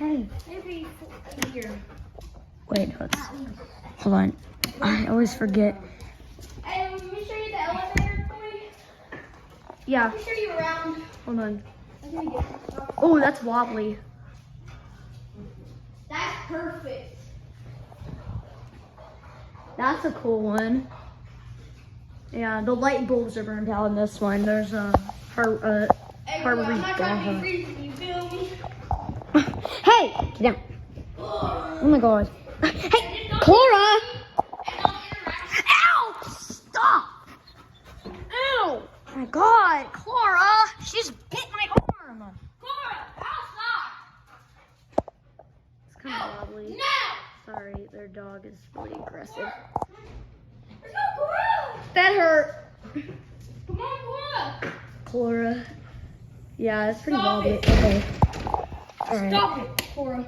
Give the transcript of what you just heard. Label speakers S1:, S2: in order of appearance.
S1: Hey.
S2: Maybe here.
S1: Wait, hold on. I always forget.
S2: Hey, let me show you the elevator, boy.
S1: Yeah.
S2: Let me show you around.
S1: Hold on.
S2: I'm gonna get this.
S1: Oh, that's wobbly.
S2: That's perfect.
S1: That's a cool one. Yeah, the light bulbs are burned out in this one. There's
S2: Hey,
S1: Harbor
S2: I'm not trying to be
S1: Beach.
S2: freezing, you feel me?
S1: Hey, get down. Oh my god. Hey, Cora! Ow! Stop! Ow! Oh my god, Cora! She's bit my arm.
S2: Cora, outside!
S1: It's kind of wobbly.
S2: No!
S1: Sorry, their dog is really aggressive.
S2: There's no Cora!
S1: That hurt.
S2: Come on, Cora!
S1: Cora. Yeah, it's pretty
S2: Stop
S1: wobbly.
S2: it.
S1: Okay. All right.
S2: Stop it, Cora.